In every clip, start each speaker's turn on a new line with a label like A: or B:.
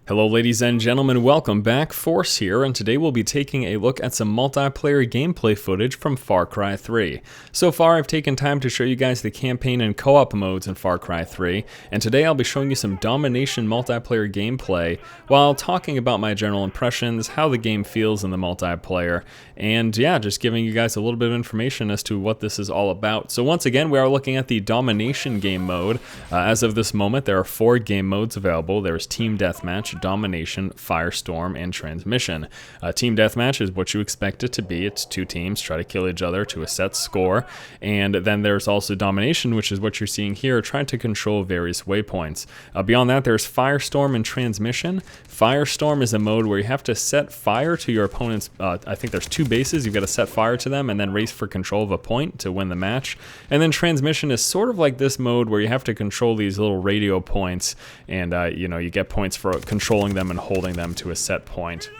A: Hello ladies and gentlemen, welcome back, Force here, and today we'll be taking a look at some multiplayer gameplay footage from Far Cry 3. So far I've taken time to show you guys the campaign and co-op modes in Far Cry 3, and today I'll be showing you some domination multiplayer gameplay while talking about my general impressions, how the game feels in the multiplayer, and yeah, just giving you guys a little bit of information as to what this is all about. So once again, we are looking at the domination game mode. As of this moment, there are 4 game modes available. There's Team Deathmatch, Domination, Firestorm, and Transmission. Team Deathmatch is what you expect it to be. It's 2 teams try to kill each other to a set score. And then there's also Domination, which is what you're seeing here, trying to control various waypoints. Beyond that, there's Firestorm and Transmission. Firestorm is a mode where you have to set fire to your opponent's, I think there's 2 bases. You've got to set fire to them and then race for control of a point to win the match. And then Transmission is sort of like this mode where you have to control these little radio points, and you get points for controlling them and holding them to a set point.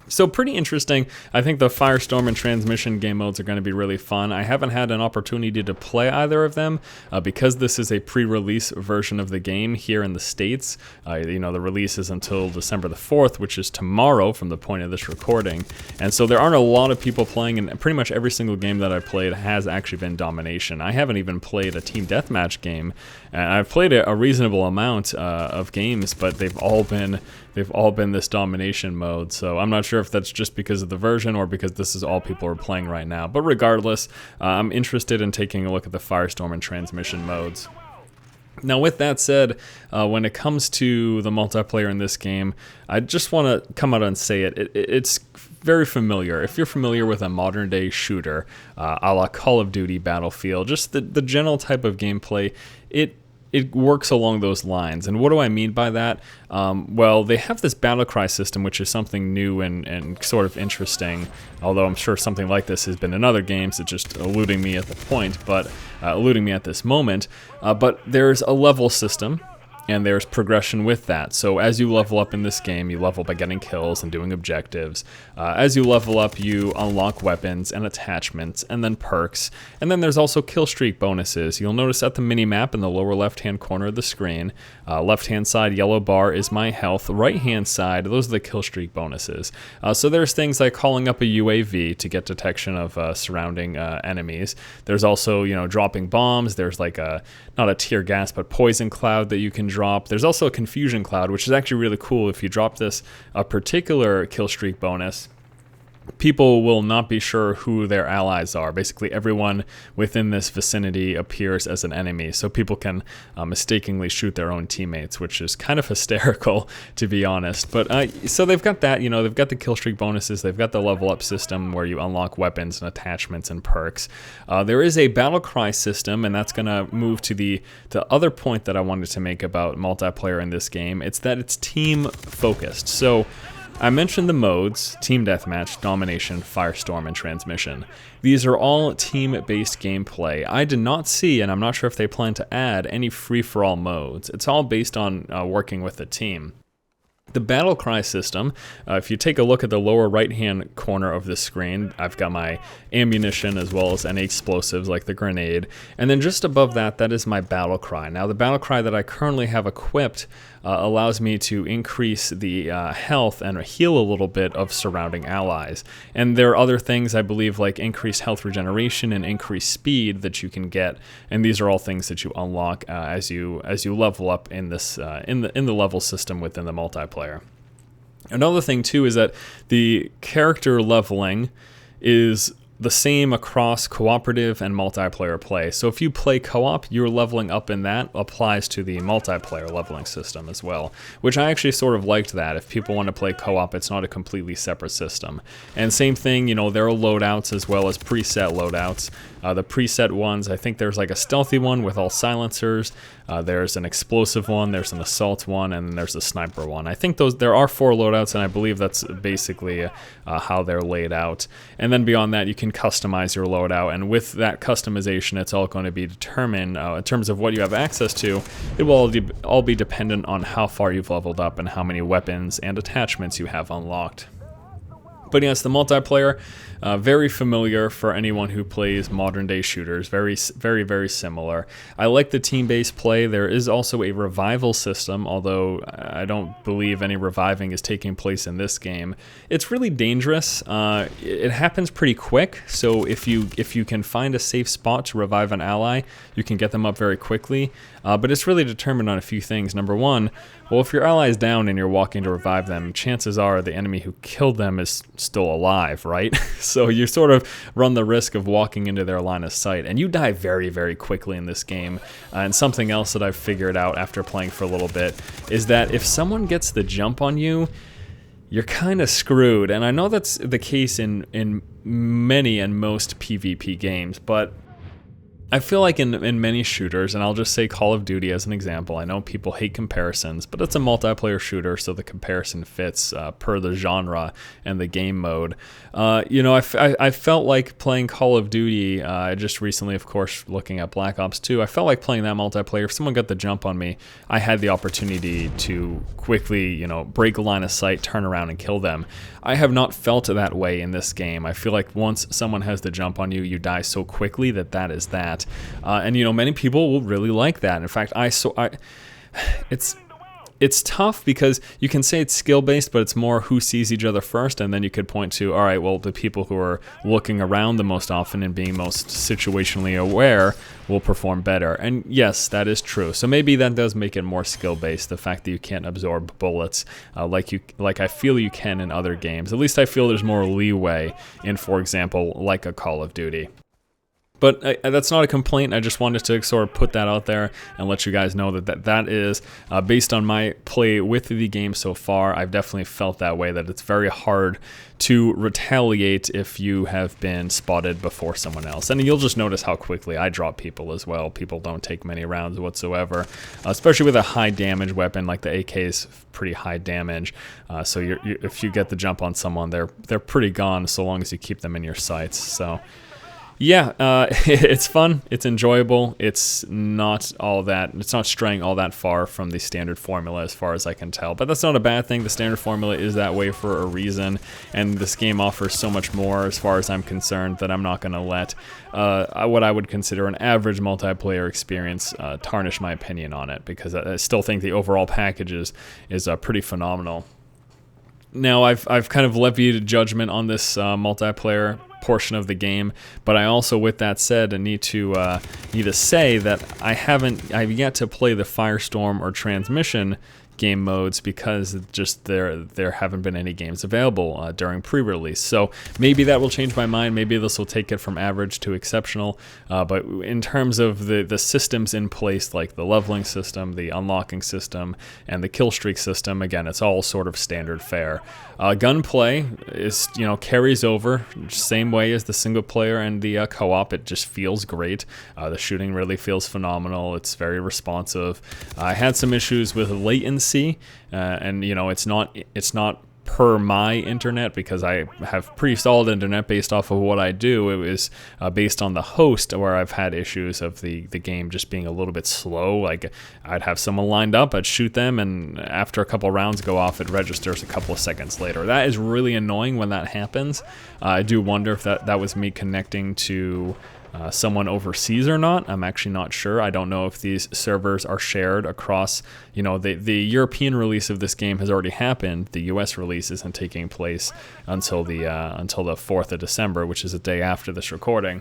A: So pretty interesting. I think the Firestorm and Transmission game modes are going to be really fun. I haven't had an opportunity to play either of them because this is a pre-release version of the game here in the States. The release is until December the 4th, which is tomorrow from the point of this recording. And so there aren't a lot of people playing, and pretty much every single game that I've played has actually been domination. I haven't even played a Team Deathmatch game, and I've played a reasonable amount of games, but they've all been this domination mode. So I'm not sure if that's just because of the version or because this is all people are playing right now. But regardless, I'm interested in taking a look at the Firestorm and Transmission modes. Now with that said, when it comes to the multiplayer in this game, I just want to come out and say it's very familiar. If you're familiar with a modern day shooter, a la Call of Duty, Battlefield, just the general type of gameplay, it works along those lines. And what do I mean by that? Well, they have this battle cry system, which is something new and sort of interesting, although I'm sure something like this has been in other games. It's just eluding me at the point, but eluding me at this moment. But there's a level system, and there's progression with that. So as you level up in this game, you level by getting kills and doing objectives. As you level up, you unlock weapons and attachments and then perks. And then there's also kill streak bonuses. You'll notice at the mini-map in the lower left-hand corner of the screen, left-hand side yellow bar is my health, right-hand side, those are the kill streak bonuses. So there's things like calling up a UAV to get detection of surrounding enemies. There's also, dropping bombs. There's like not a tear gas, but poison cloud that you can drop. There's also a confusion cloud, which is actually really cool. If you drop this particular kill streak bonus, people will not be sure who their allies are. Basically, everyone within this vicinity appears as an enemy, so people can mistakenly shoot their own teammates, which is kind of hysterical, to be honest. But so they've got that, they've got the kill streak bonuses, they've got the level up system where you unlock weapons and attachments and perks. There is a battle cry system, and that's going to move to the other point that I wanted to make about multiplayer in this game. It's that it's team focused. So I mentioned the modes, Team Deathmatch, Domination, Firestorm, and Transmission. These are all team-based gameplay. I did not see, and I'm not sure if they plan to add, any free-for-all modes. It's all based on working with a team. The battle cry system, if you take a look at the lower right-hand corner of the screen, I've got my ammunition as well as any explosives like the grenade, and then just above that, that is my battle cry. Now, the battle cry that I currently have equipped allows me to increase the health and heal a little bit of surrounding allies. And there are other things, I believe, like increased health regeneration and increased speed that you can get, and these are all things that you unlock as you level up in this in the level system within the multiplayer. Another thing too is that the character leveling is the same across cooperative and multiplayer play. So if you play co-op, your leveling up in that applies to the multiplayer leveling system as well, which I actually sort of liked that. If people want to play co-op, it's not a completely separate system. And same thing, there are loadouts as well as preset loadouts. The preset ones, I think there's like a stealthy one with all silencers, there's an explosive one, there's an assault one, and then there's a sniper one. I think there are 4 loadouts, and I believe that's basically how they're laid out. And then beyond that, you can customize your loadout, and with that customization, it's all going to be determined in terms of what you have access to. It will all be dependent on how far you've leveled up and how many weapons and attachments you have unlocked. But yes, the multiplayer, very familiar for anyone who plays modern day shooters. Very, very similar. I like the team-based play. There is also a revival system, although I don't believe any reviving is taking place in this game. It's really dangerous. It happens pretty quick, so if you can find a safe spot to revive an ally, you can get them up very quickly. But it's really determined on a few things. Number one, well, if your ally is down and you're walking to revive them, chances are the enemy who killed them is still alive, right? So you sort of run the risk of walking into their line of sight, and you die very quickly in this game. And something else that I've figured out after playing for a little bit is that if someone gets the jump on you, you're kind of screwed. And I know that's the case in many and most PvP games, but I feel like in many shooters, and I'll just say Call of Duty as an example, I know people hate comparisons, but it's a multiplayer shooter, so the comparison fits per the genre and the game mode. You know, I felt like playing Call of Duty, just recently, of course, looking at Black Ops 2, I felt like playing that multiplayer. If someone got the jump on me, I had the opportunity to quickly, you know, break a line of sight, turn around, and kill them. I have not felt that way in this game. I feel like once someone has the jump on you, you die so quickly that is that. And you know, many people will really like that. In fact, it's tough because you can say it's skill-based, but it's more who sees each other first, and then you could point to, all right, well, the people who are looking around the most often and being most situationally aware will perform better. And yes, that is true. So maybe that does make it more skill-based, the fact that you can't absorb bullets like I feel you can in other games. At least I feel there's more leeway in, for example, like a Call of Duty. But that's not a complaint. I just wanted to sort of put that out there and let you guys know that is based on my play with the game so far. I've definitely felt that way, that it's very hard to retaliate if you have been spotted before someone else. And you'll just notice how quickly I drop people as well. People don't take many rounds whatsoever, especially with a high damage weapon like the AK is pretty high damage. So if you get the jump on someone, they're pretty gone so long as you keep them in your sights. So yeah, it's fun, it's enjoyable, it's not straying all that far from the standard formula as far as I can tell, but that's not a bad thing. The standard formula is that way for a reason, and this game offers so much more as far as I'm concerned that I'm not going to let what I would consider an average multiplayer experience tarnish my opinion on it, because I still think the overall package is pretty phenomenal. Now, I've kind of levied judgment on this multiplayer portion of the game, but I also, with that said, need to say that I've yet to play the Firestorm or Transmission game modes because just there haven't been any games available during pre-release. So maybe that will change my mind. Maybe this will take it from average to exceptional. But in terms of the systems in place, like the leveling system, the unlocking system, and the kill streak system, again, it's all sort of standard fare. Gunplay is, carries over same way as the single player and the co-op. It just feels great. The shooting really feels phenomenal. It's very responsive. I had some issues with latency. And it's not per my internet, because I have pretty solid internet based off of what I do. It was based on the host where I've had issues of the game just being a little bit slow. Like, I'd have someone lined up, I'd shoot them, and after a couple rounds go off, it registers a couple of seconds later. That is really annoying when that happens. I do wonder if that was me connecting to someone overseas or not. I'm actually not sure. I don't know if these servers are shared across, the European release of this game has already happened. The US release isn't taking place until the 4th of December, which is a day after this recording.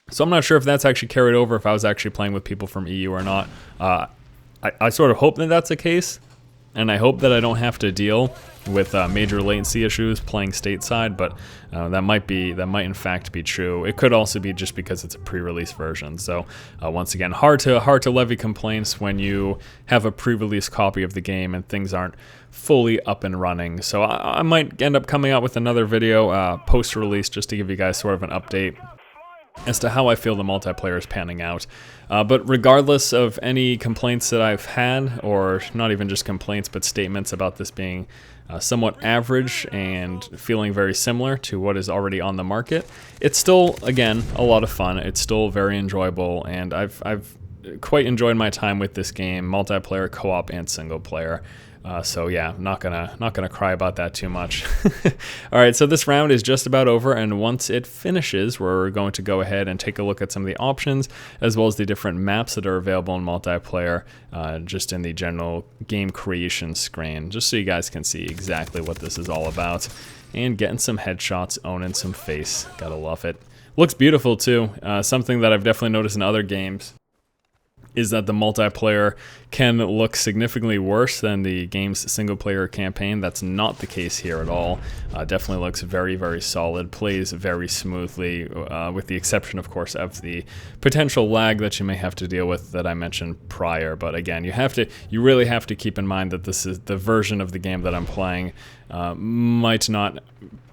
A: So I'm not sure if that's actually carried over, if I was actually playing with people from EU or not. I sort of hope that that's the case, and I hope that I don't have to deal with major latency issues playing stateside, but that might in fact be true. It could also be just because it's a pre-release version. So once again, hard to levy complaints when you have a pre-release copy of the game and things aren't fully up and running. So I might end up coming out with another video post-release just to give you guys sort of an update as to how I feel the multiplayer is panning out. But regardless of any complaints that I've had, or not even just complaints, but statements about this being somewhat average and feeling very similar to what is already on the market, it's still, again, a lot of fun. It's still very enjoyable, and I've quite enjoyed my time with this game, multiplayer, co-op, and single player. So yeah, not gonna cry about that too much. All right, so this round is just about over, and once it finishes, we're going to go ahead and take a look at some of the options, as well as the different maps that are available in multiplayer, just in the general game creation screen, just so you guys can see exactly what this is all about. And getting some headshots, owning some face, gotta love it. Looks beautiful too. Something that I've definitely noticed in other games is that the multiplayer can look significantly worse than the game's single-player campaign. That's not the case here at all. Definitely looks very, very solid, plays very smoothly, with the exception, of course, of the potential lag that you may have to deal with that I mentioned prior. But again, you really have to keep in mind that this is the version of the game that I'm playing. Might not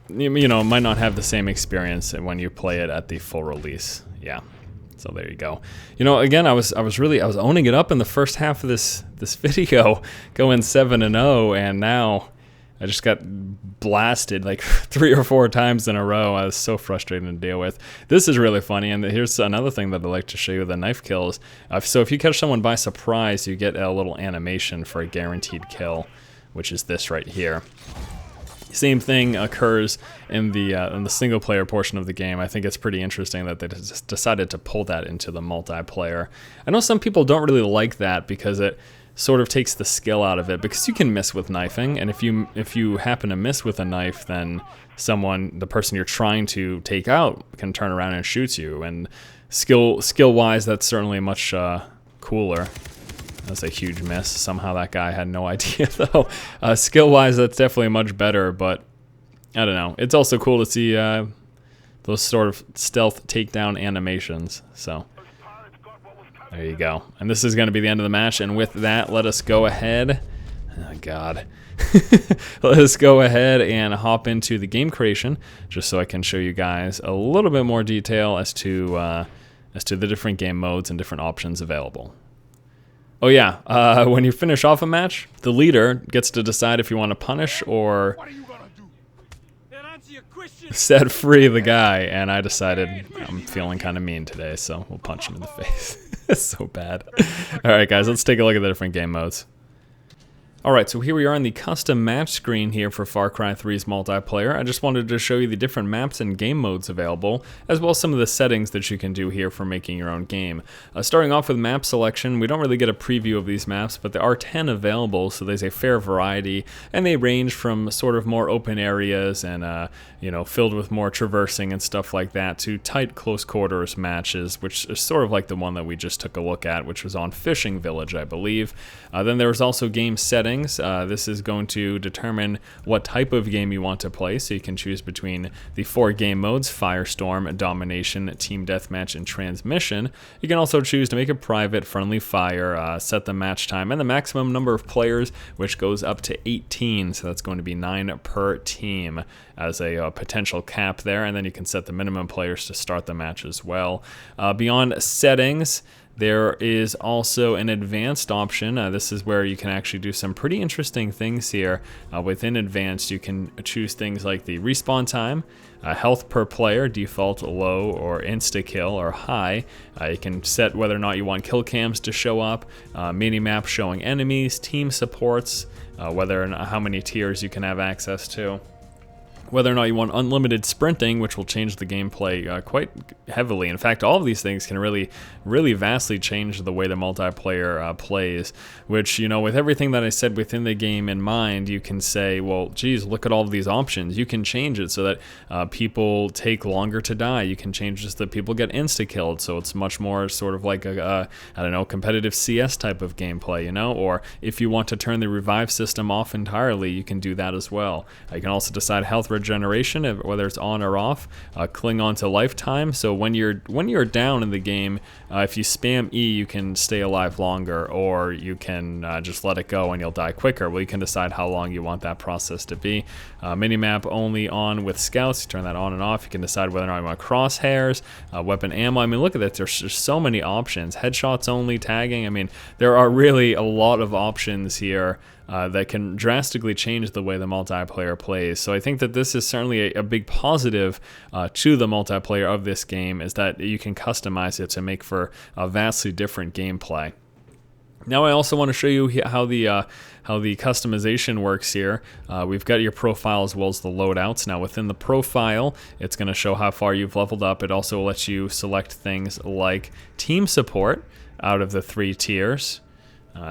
A: have the same experience when you play it at the full release. Yeah. So there you go. Again, I was owning it up in the first half of this video, going 7-0, and now I just got blasted like 3 or 4 times in a row. I was so frustrating to deal with. This is really funny, and here's another thing that I like to show you with the knife kills. So if you catch someone by surprise, you get a little animation for a guaranteed kill, which is this right here. Same thing occurs in the single player portion of the game. I think it's pretty interesting that they just decided to pull that into the multiplayer. I know some people don't really like that because it sort of takes the skill out of it, because you can miss with knifing, and if you happen to miss with a knife, then the person you're trying to take out can turn around and shoot you, and skill wise that's certainly much cooler. That's a huge miss. Somehow that guy had no idea, though. Skill-wise, that's definitely much better, but I don't know. It's also cool to see those sort of stealth takedown animations. So there you go. And this is going to be the end of the match, and with that, let us go ahead. Oh, God. Let us go ahead and hop into the game creation, just so I can show you guys a little bit more detail as to the different game modes and different options available. Oh yeah, when you finish off a match, the leader gets to decide if you want to punish or set free the guy, and I decided I'm feeling kind of mean today, so we'll punch him in the face. It's so bad. Alright guys, let's take a look at the different game modes. Alright, so here we are on the custom match screen here for Far Cry 3's multiplayer. I just wanted to show you the different maps and game modes available, as well as some of the settings that you can do here for making your own game. Starting off with map selection, we don't really get a preview of these maps, but there are 10 available, so there's a fair variety, and they range from sort of more open areas and filled with more traversing and stuff like that, to tight close quarters matches, which is sort of like the one that we just took a look at, which was on Fishing Village, I believe. Then there was also game settings. This is going to determine what type of game you want to play, so you can choose between the 4 game modes: Firestorm, Domination, Team Deathmatch, and Transmission. You can also choose to make it private, friendly fire, set the match time, and the maximum number of players, which goes up to 18, so that's going to be 9 per team as a potential cap there, and then you can set the minimum players to start the match as well. Beyond settings, there is also an advanced option. This is where you can actually do some pretty interesting things here. Within advanced, you can choose things like the respawn time, health per player, default low or insta-kill or high. You can set whether or not you want kill cams to show up, mini-map showing enemies, team supports, whether and how many tiers you can have access to. Whether or not you want unlimited sprinting, which will change the gameplay quite heavily. In fact, all of these things can really vastly change the way the multiplayer plays, which, with everything that I said within the game in mind, you can say, well, geez, look at all of these options. You can change it so that people take longer to die. You can change this so that people get insta-killed, so it's much more sort of like a competitive CS type of gameplay, or if you want to turn the revive system off entirely, you can do that as well. You can also decide health regeneration, whether it's on or off, cling on to lifetime, so when you're down in the game, if you spam E, you can stay alive longer, or you can just let it go and you'll die quicker. Well, you can decide how long you want that process to be. Minimap only on with scouts, you turn that on and off. You can decide whether or not you want crosshairs, weapon ammo. I mean, look at that, there's just so many options. Headshots only, tagging. I mean, there are really a lot of options here that can drastically change the way the multiplayer plays. So I think that this is certainly a big positive to the multiplayer of this game, is that you can customize it to make for a vastly different gameplay. Now I also want to show you how the customization works here. We've got your profile as well as the loadouts. Now within the profile, it's going to show how far you've leveled up. It also lets you select things like team support out of the 3 tiers.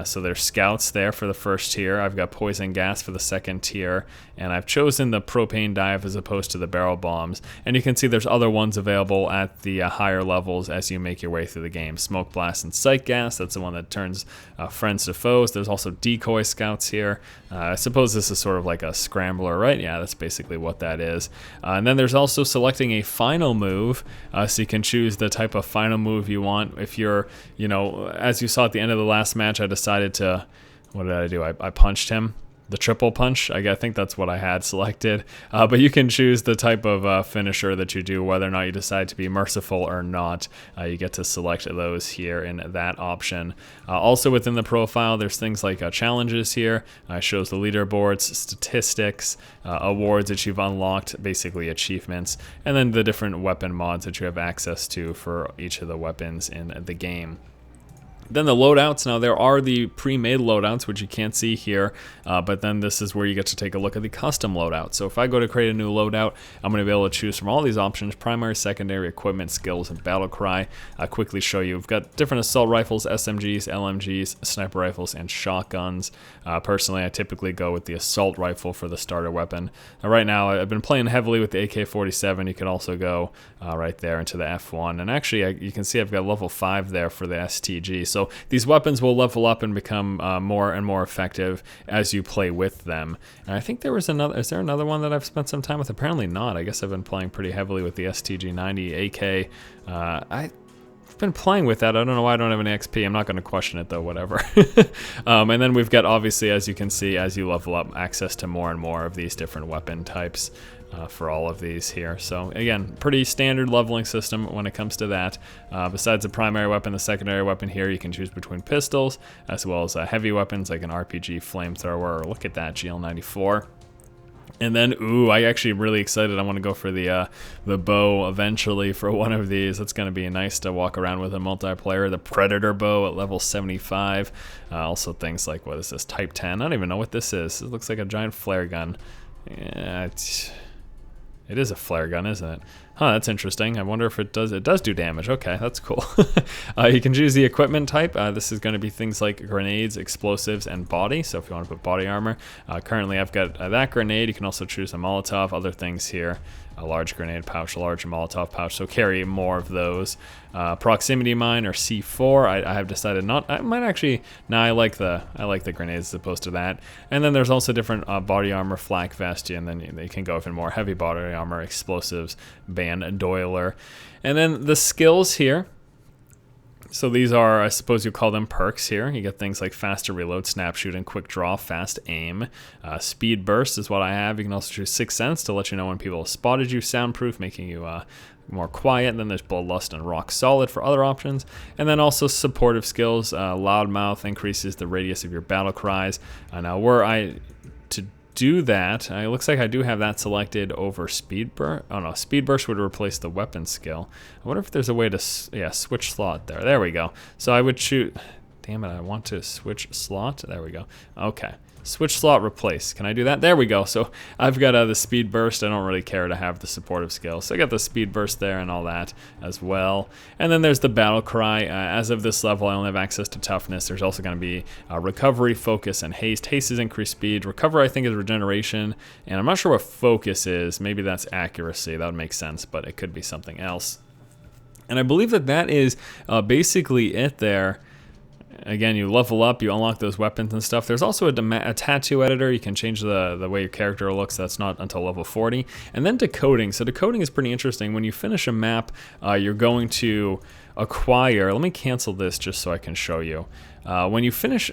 A: So there's scouts there for the first tier. I've got poison gas for the second tier, and I've chosen the propane dive as opposed to the barrel bombs. And you can see there's other ones available at the higher levels as you make your way through the game. Smoke blast and sight gas, that's the one that turns friends to foes. There's also decoy scouts here. I suppose this is sort of like a scrambler, right? Yeah, that's basically what that is. And then there's also selecting a final move, so you can choose the type of final move you want. If you're, you know, as you saw at the end of the last match, I decided to, what did I do? I punched him. The triple punch, I think that's what I had selected. But you can choose the type of finisher that you do, whether or not you decide to be merciful or not. You get to select those here in that option. Also within the profile, there's things like challenges here. Shows the leaderboards, statistics, awards that you've unlocked, basically achievements, and then the different weapon mods that you have access to for each of the weapons in the game. Then the loadouts. Now there are the pre-made loadouts, which you can't see here, but then this is where you get to take a look at the custom loadout. So if I go to create a new loadout, I'm going to be able to choose from all these options: primary, secondary, equipment, skills, and battle cry. I'll quickly show you. We've got different assault rifles, SMGs, LMGs, sniper rifles, and shotguns. Personally, I typically go with the assault rifle for the starter weapon. Right now, I've been playing heavily with the AK-47. You could also go right there into the F1. And actually, you can see I've got level 5 there for the STG. So these weapons will level up and become more and more effective as you play with them. And I think there was another, is there another one that I've spent some time with? Apparently not. I guess I've been playing pretty heavily with the STG-90 AK. I've been playing with that. I don't know why I don't have any XP. I'm not going to question it though, whatever. And then we've got, obviously, as you can see, as you level up, access to more and more of these different weapon types. For all of these here. So again, pretty standard leveling system when it comes to that. Besides the primary weapon, the secondary weapon here, you can choose between pistols as well as heavy weapons like an RPG flamethrower, or look at that, GL94. And then, ooh, I actually am really excited. I want to go for the bow eventually for one of these. It's going to be nice to walk around with a multiplayer. The Predator bow at level 75. Also things like, what is this, Type 10? I don't even know what this is. It looks like a giant flare gun. Yeah, it is a flare gun, isn't it? Huh, that's interesting. I wonder if it does do damage. Okay, that's cool. You can choose the equipment type. This is going to be things like grenades, explosives, and body. So if you want to put body armor. Currently I've got that grenade. You can also choose a Molotov, other things here. A large grenade pouch, a large Molotov pouch, so carry more of those. Proximity mine or C4, I have decided not. I might actually. No, I like the grenades as opposed to that. And then there's also different body armor, flak vest, and then you can go even more heavy body armor, explosives, bandoiler, and then the skills here. So these are, I suppose you call them perks here. You get things like faster reload, snap shoot, and quick draw, fast aim. Speed burst is what I have. You can also choose Sixth Sense to let you know when people have spotted you. Soundproof, making you more quiet. And then there's Bloodlust and Rock Solid for other options. And then also supportive skills. Loudmouth increases the radius of your battle cries. Now were I to do that, it looks like I do have that selected over Speed Burst. Oh no, Speed Burst would replace the weapon skill. I wonder if there's a way to, yeah, switch slot there. There we go. So I would shoot, damn it, I want to switch slot. There we go. Okay. Switch slot, replace. Can I do that? There we go. So I've got the speed burst. I don't really care to have the supportive skill. So I got the speed burst there and all that as well. And then there's the battle cry. As of this level, I only have access to toughness. There's also going to be recovery, focus, and haste. Haste is increased speed. Recovery, I think, is regeneration. And I'm not sure what focus is. Maybe that's accuracy. That would make sense, but it could be something else. And I believe that that is basically it there. Again, you level up, you unlock those weapons and stuff. There's also a tattoo editor. You can change the way your character looks. That's not until level 40. And then decoding. So decoding is pretty interesting. When you finish a map, you're going to acquire... Let me cancel this just so I can show you. When you finish...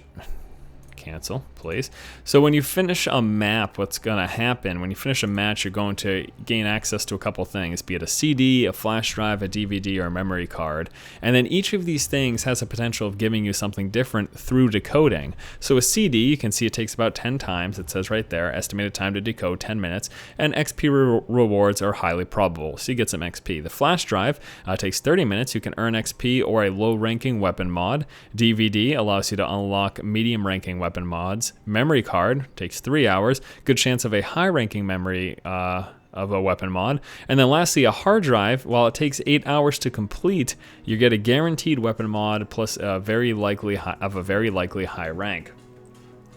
A: cancel, please. So when you finish a map, what's going to happen, when you finish a match, you're going to gain access to a couple things, be it a CD, a flash drive, a DVD, or a memory card. And then each of these things has a potential of giving you something different through decoding. So a CD, you can see it takes about 10 times, it says right there, estimated time to decode 10 minutes, and XP rewards are highly probable, so you get some XP. The flash drive takes 30 minutes, you can earn XP or a low ranking weapon mod. DVD allows you to unlock medium ranking weapon mods. Memory card takes 3 hours, good chance of a high ranking memory of a weapon mod. And then lastly, a hard drive, while it takes 8 hours to complete, you get a guaranteed weapon mod plus a very likely high rank.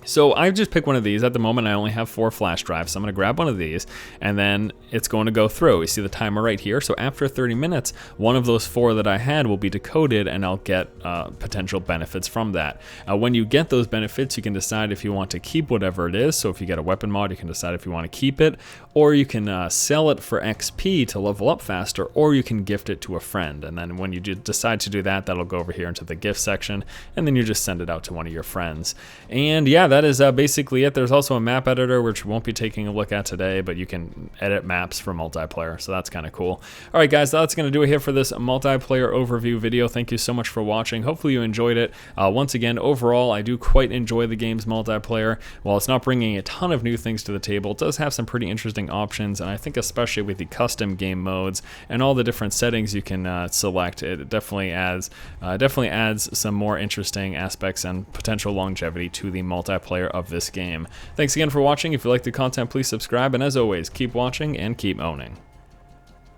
A: So I just picked one of these. At the moment, I only have 4 flash drives, so I'm going to grab one of these, and then it's going to go through. You see the timer right here. So after 30 minutes, one of those 4 that I had will be decoded, and I'll get potential benefits from that. When you get those benefits, you can decide if you want to keep whatever it is. So if you get a weapon mod, you can decide if you want to keep it, or you can sell it for XP to level up faster, or you can gift it to a friend. And then when you decide to do that, that'll go over here into the gift section, and then you just send it out to one of your friends. And yeah, that is basically it. There's also a map editor, which we won't be taking a look at today, but you can edit maps for multiplayer, so that's kind of cool. All right, guys, that's going to do it here for this multiplayer overview video. Thank you so much for watching. Hopefully you enjoyed it. Once again, overall, I do quite enjoy the game's multiplayer. While it's not bringing a ton of new things to the table, it does have some pretty interesting options, and I think especially with the custom game modes and all the different settings you can select, it definitely adds some more interesting aspects and potential longevity to the multiplayer of this game. Thanks again for watching. If you like the content, please subscribe, and as always, keep watching and keep owning.